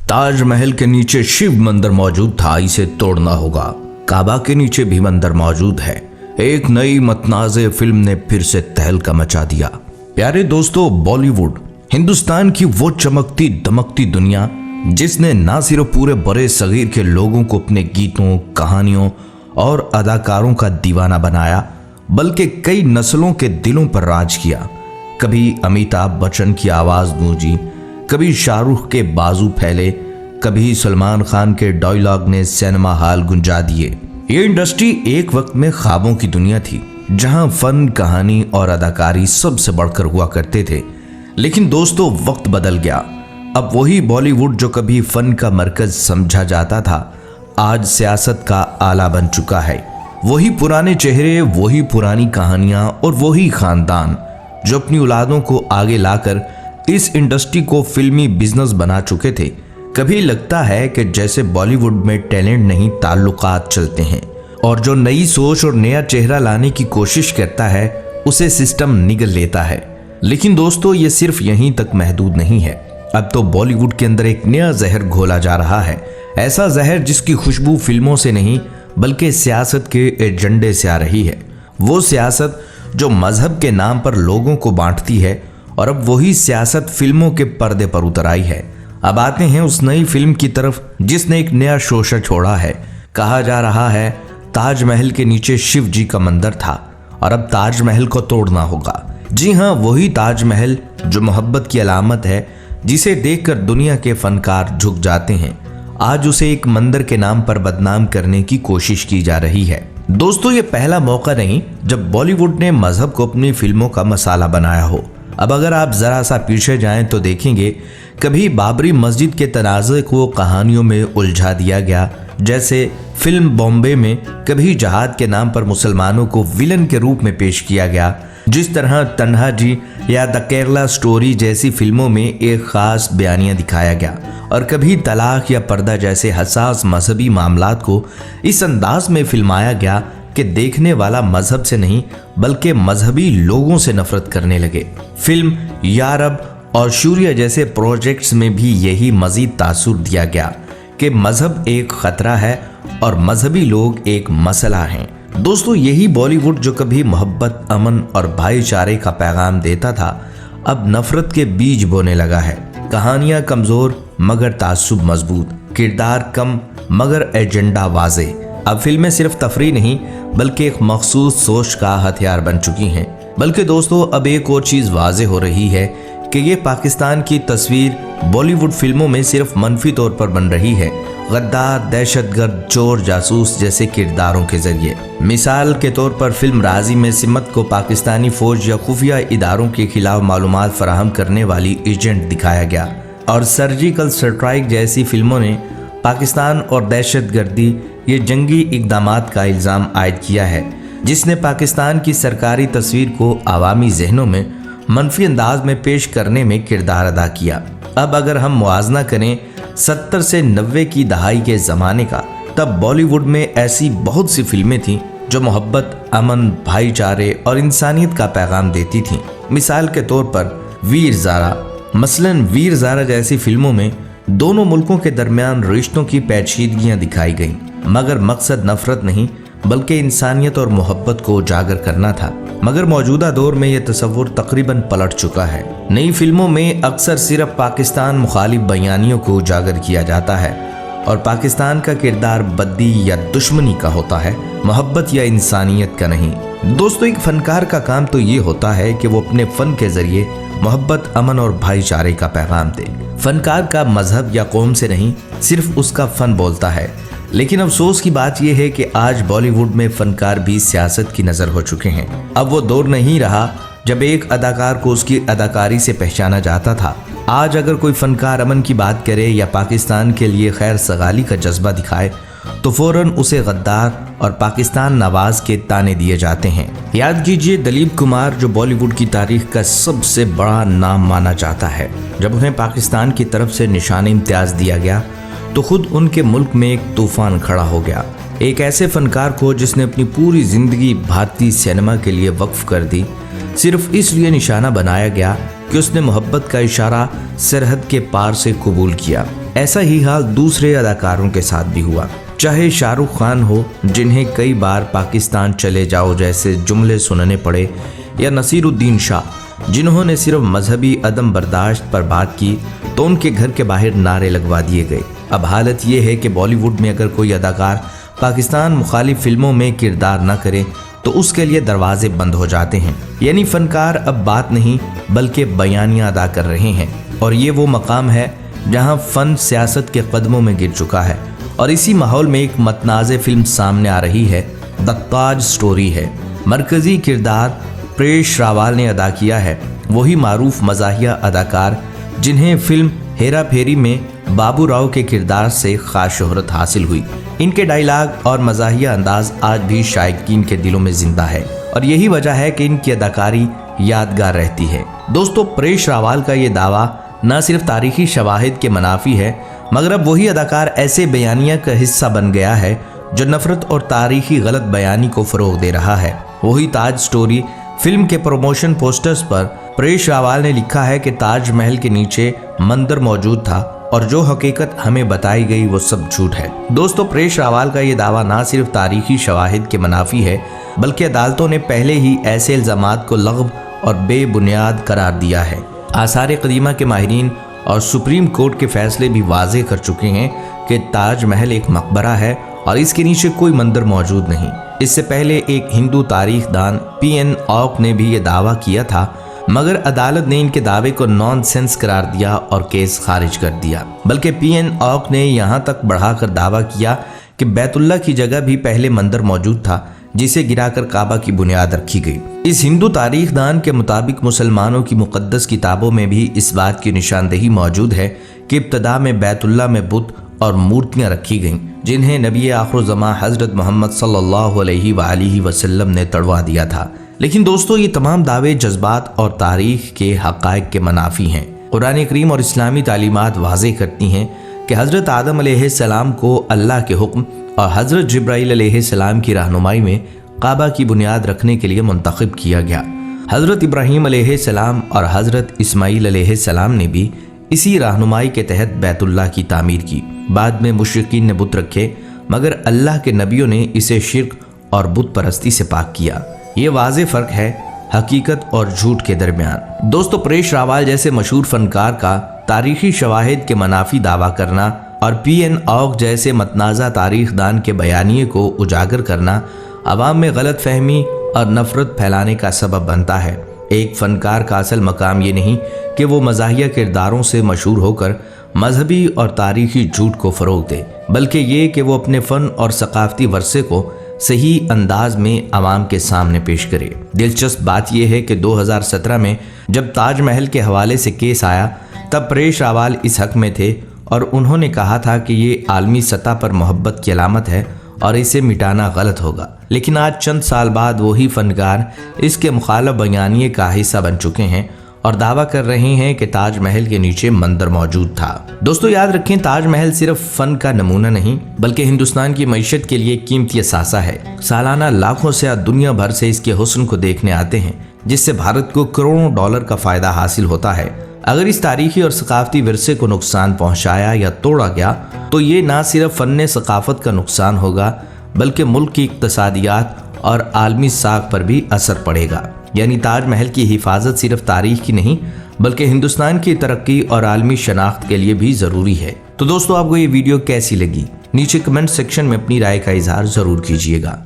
ताजमहल के नीचे शिव मंदिर मौजूद था, इसे तोड़ना होगा। काबा के नीचे भी मंदिर मौजूद है। एक नई मतनाज़े फिल्म ने फिर से तहलका मचा दिया। प्यारे दोस्तों, बॉलीवुड हिंदुस्तान की वो चमकती दमकती दुनिया जिसने ना सिर्फ पूरे बड़े सगीर के लोगों को अपने गीतों, कहानियों और अदाकारों का दीवाना बनाया, बल्कि कई नस्लों के दिलों पर राज किया। कभी अमिताभ बच्चन की आवाज गूंजी, कभी शाहरुख के बाजू फैले, कभी सलमान खान के डायलॉग ने सिनेमा हॉल गुंजा दिए। ये इंडस्ट्री एक वक्त में ख्वाबों की दुनिया थी, जहां फन, कहानी और अदाकारी सबसे बढ़कर हुआ करते थे। लेकिन दोस्तों, वक्त बदल गया। अब वही बॉलीवुड जो कभी फन का मरकज समझा जाता था, आज सियासत का आला बन चुका है। वही पुराने चेहरे, वही पुरानी कहानियां और वही खानदान जो अपनी औलादों को आगे लाकर इस इंडस्ट्री को फिल्मी बिजनेस बना चुके थे। कभी लगता है कि जैसे बॉलीवुड में टैलेंट नहीं, ताल्लुकात चलते हैं, और जो नई सोच और नया चेहरा लाने की कोशिश करता है उसे सिस्टम निगल लेता है। लेकिन दोस्तों, ये सिर्फ यहीं तक महदूद नहीं है। अब तो बॉलीवुड के अंदर एक नया जहर घोला जा रहा है। ऐसा जहर जिसकी खुशबू फिल्मों से नहीं बल्कि सियासत के एजेंडे से आ रही है। वो सियासत जो मजहब के नाम पर लोगों को बांटती है, और अब वही सियासत फिल्मों के पर्दे पर उतर आई है। अब आते हैं उस नई फिल्म की तरफ जिसने एक नया शोषा छोड़ा है। कहा जा रहा है ताजमहल के नीचे शिव जी का मंदिर था और अब ताजमहल को तोड़ना होगा। जी हाँ, वही ताजमहल जो मोहब्बत की अलामत है, जिसे देखकर दुनिया के फनकार झुक जाते हैं। आज उसे एक मंदिर के नाम पर बदनाम करने की कोशिश की जा रही है। दोस्तों, ये पहला मौका नहीं जब बॉलीवुड ने मजहब को अपनी फिल्मों का मसाला बनाया हो। अब अगर आप जरा सा पीछे जाएं तो देखेंगे कभी बाबरी मस्जिद के तनाज़े को कहानियों में उलझा दिया गया, जैसे फिल्म बॉम्बे में कभी जहाद के नाम पर मुसलमानों को विलन के रूप में पेश किया गया। जिस तरह तन्हा जी या द केरला स्टोरी जैसी फिल्मों में एक खास बयानिया दिखाया गया, और कभी तलाक या पर्दा जैसे हसास मजहबी मामलात को इस अंदाज में फिल्माया गया कि देखने वाला मजहब से नहीं बल्कि मजहबी लोगों से नफरत करने लगे। फिल्म या रब और शूर्य जैसे प्रोजेक्ट्स में भी यही मजीद तासुर दिया गया कि मजहब एक खतरा है और मजहबी लोग एक मसला हैं। दोस्तों, यही बॉलीवुड जो कभी मोहब्बत, अमन और भाईचारे का पैगाम देता था, अब नफरत के बीज बोने लगा है। कहानियां कमजोर मगर तासुब मजबूत, किरदार कम मगर एजेंडा वाजे। अब फिल्में सिर्फ तफरीह नहीं बल्कि एक मखसूस सोच का हथियार बन चुकी हैं। बल्कि दोस्तों, अब एक और चीज वाजे हो रही है कि ये पाकिस्तान की तस्वीर बॉलीवुड फिल्मों में सिर्फ मनफी तौर पर बन रही है, गद्दार, दहशतगर्द, चोर, जासूस जैसे किरदारों के जरिए। मिसाल के तौर पर फिल्म राजी में सिमत को पाकिस्तानी फौज या खुफिया इदारों के खिलाफ मालूमात फराहम करने वाली एजेंट दिखाया गया, और सर्जिकल स्ट्राइक जैसी फिल्मों ने पाकिस्तान और दहशतगर्दी ये जंगी इकदामात का इल्ज़ाम आयद किया है, जिसने पाकिस्तान की सरकारी तस्वीर को आवामी जहनों में मनफी अंदाज में पेश करने में किरदार अदा किया। अब अगर हम मुआजना करें 70 से 90 की दहाई के ज़माने का, तब बॉलीवुड में ऐसी बहुत सी फिल्में थीं जो मोहब्बत, अमन, भाईचारे और इंसानियत का पैगाम देती थीं। मिसाल के तौर पर वीर ज़ारा। मसलन वीर ज़ारा जैसी फिल्मों में दोनों मुल्कों के दरमियान रिश्तों की पेचीदगियां दिखाई गईं, मगर मकसद नफरत नहीं बल्कि इंसानियत और मोहब्बत को उजागर करना था। मगर मौजूदा दौर में यह तस्वुर तकरीबन पलट चुका है। नई फिल्मों में अक्सर सिर्फ पाकिस्तान मुखालिफ बयानियों को उजागर किया जाता है, और पाकिस्तान का किरदार बद्दी या दुश्मनी का होता है, मोहब्बत या इंसानियत का नहीं। दोस्तों, एक फनकार का काम तो ये होता है कि वो अपने फन के जरिए मोहब्बत, अमन और भाईचारे का पैगाम दे। फनकार का मजहब या कौम से नहीं, सिर्फ उसका फन बोलता है। लेकिन अफसोस की बात यह है कि आज बॉलीवुड में फनकार भी सियासत की नजर हो चुके हैं। अब वो दौर नहीं रहा जब एक अदाकार को उसकी अदाकारी से पहचाना जाता था। आज अगर कोई फनकार अमन की बात करे या पाकिस्तान के लिए खैर सगाली का जज्बा दिखाए तो फौरन उसे गद्दार और पाकिस्तान नवाज के ताने दिए जाते हैं। याद कीजिए दिलीप कुमार, जो बॉलीवुड की तारीख का सबसे बड़ा नाम माना जाता है, जब उन्हें पाकिस्तान की तरफ से निशान इम्तियाज दिया गया तो खुद उनके मुल्क में एक तूफान खड़ा हो गया। एक ऐसे फनकार को जिसने अपनी पूरी जिंदगी भारतीय सिनेमा के लिए वक्फ कर दी, सिर्फ इसलिए निशाना बनाया गया कि उसने मोहब्बत का इशारा सरहद के पार से कबूल किया। ऐसा ही हाल दूसरे अदाकारों के साथ भी हुआ, चाहे शाहरुख खान हो जिन्हें कई बार पाकिस्तान चले जाओ जैसे जुमले सुनने पड़े, या नसीरुद्दीन शाह जिन्होंने सिर्फ मजहबी अदम बर्दाश्त पर बात की तो उनके घर के बाहर नारे लगवा दिए गए। अब हालत ये है कि बॉलीवुड में अगर कोई अदाकार पाकिस्तान मुखालिफ फिल्मों में किरदार न करे तो उसके लिए दरवाजे बंद हो जाते हैं। यानी फनकार अब बात नहीं बल्कि बयानियां अदा कर रहे हैं, और ये वो मकाम है जहां फन सियासत के कदमों में गिर चुका है। और इसी माहौल में एक मतनाज़े फिल्म सामने आ रही है, द ताज स्टोरी है। मरकजी किरदार परेश रावल ने अदा किया है, वही मारूफ मज़ाहिया अदाकार जिन्हें फिल्म हेरा फेरी में बाबू राव के किरदार से खास शोहरत हासिल हुई। इनके डायलॉग और मज़ाहिया अंदाज आज भी शायकीन के दिलों में जिंदा है, और यही वजह है कि इनकी अदाकारी यादगार रहती है। दोस्तों, परेश रावल का ये दावा न सिर्फ तारीखी शवाहिद के मुनाफी है, मगर अब वही अदाकार ऐसे बयानिया का हिस्सा बन गया है जो नफरत और तारीखी गलत बयानी को फरोग दे रहा है। वही ताज स्टोरी फिल्म के प्रमोशन पोस्टर्स पर परेश रावल ने लिखा है कि ताजमहल के नीचे मंदिर मौजूद था और जो हकीकत हमें बताई गई वो सब झूठ है। दोस्तों, परेश रावल का ये दावा ना सिर्फ तारीखी शवाहिद के मुनाफी है, बल्कि अदालतों ने पहले ही ऐसे इल्जामात को लग़व और बेबुनियाद करार दिया है। आसार कदीमा के माहिरीन और सुप्रीम कोर्ट के फैसले भी वाजे कर चुके हैं कि ताजमहल एक मकबरा है और इसके नीचे कोई मंदिर मौजूद नहीं। इससे पहले एक हिंदू तारीख दान PN औक ने भी ये दावा किया था, मगर अदालत ने इनके दावे को नॉनसेंस करार दिया और केस खारिज कर दिया। बल्कि PN औक ने यहाँ तक बढ़ाकर दावा किया कि बैतुल्ला की जगह भी पहले मंदिर मौजूद था जिसे गिराकर काबा की बुनियाद रखी गई। इस हिंदू तारीख दान के मुताबिक मुसलमानों की मुकद्दस किताबों में भी इस बात की निशानदेही मौजूद है कि इब्तदा में बैतुल्ला में बुत और मूर्तियां रखी गईं, जिन्हें नबी आखिर-उज़्ज़मा हज़रत मोहम्मद सल्लल्लाहु अलैहि वसल्लम ने तड़वा दिया था। लेकिन दोस्तों, ये तमाम दावे जज्बात और तारीख के हक़ाइक़ के मुनाफी हैं। कुरान करीम और इस्लामी तालीमात वाज़े करती हैं कि हज़रत आदम अलैहिस्सलाम को अल्लाह के हुक्म और हज़रत जिब्राइल अलैहिस्सलाम की रहनुमाई में काबा की बुनियाद रखने के लिए मुंतखब किया गया। हज़रत इब्राहीम अलैहिस्सलाम और हज़रत इस्माईल अलैहिस्सलाम ने भी इसी रहनुमाई के तहत बैतुल्लाह की तामीर की। बाद में मुशरिकीन ने बुत रखे, मगर अल्लाह के नबियों ने इसे शिर्क और बुत परस्ती से पाक किया। ये वाज़े फ़र्क है हकीकत और झूठ के दरमियान। दोस्तों, परेश रावल जैसे मशहूर फनकार का तारीखी शवाहिद के मुनाफी दावा करना और PN औक जैसे मतनाज़ा तारीख दान के बयानिए को उजागर करना अवाम में गलत फहमी और नफरत फैलाने का सबब बनता है। एक फनकार का असल मकाम ये नहीं कि वो मज़ाहिया किरदारों से मशहूर होकर मजहबी और तारीखी झूठ को फ़रोग दे, बल्कि ये कि वो अपने फ़न और सकाफ़ती वरसे को सही अंदाज में आवाम के सामने पेश करे। दिलचस्प बात यह है कि 2017 में जब ताजमहल के हवाले से केस आया तब परेश रावल इस हक में थे और उन्होंने कहा था कि ये आलमी सतह पर मोहब्बत की अलामत है और इसे मिटाना गलत होगा। लेकिन आज चंद साल बाद वही फनकार इसके मुखालिफ बयानिए का हिस्सा बन चुके हैं और दावा कर रहे हैं कि ताजमहल के नीचे मंदिर मौजूद था। दोस्तों, याद रखें, ताजमहल सिर्फ फन का नमूना नहीं बल्कि हिंदुस्तान की मईशत के लिए कीमती असासा है। सालाना लाखों से दुनिया भर से इसके हुस्न को देखने आते हैं, जिससे भारत को करोड़ों डॉलर का फायदा हासिल होता है। अगर इस तारीखी और सकाफती विरसे को नुकसान पहुंचाया या तोड़ा गया तो ये ना सिर्फ फन सकाफत का नुकसान होगा बल्कि मुल्क की इक्तसादियात और आलमी साख पर भी असर पड़ेगा। यानी ताजमहल की हिफाजत सिर्फ तारीख की नहीं बल्कि हिंदुस्तान की तरक्की और आलमी शनाख्त के लिए भी ज़रूरी है। तो दोस्तों, आपको ये वीडियो कैसी लगी? नीचे कमेंट सेक्शन में अपनी राय का इजहार ज़रूर कीजिएगा।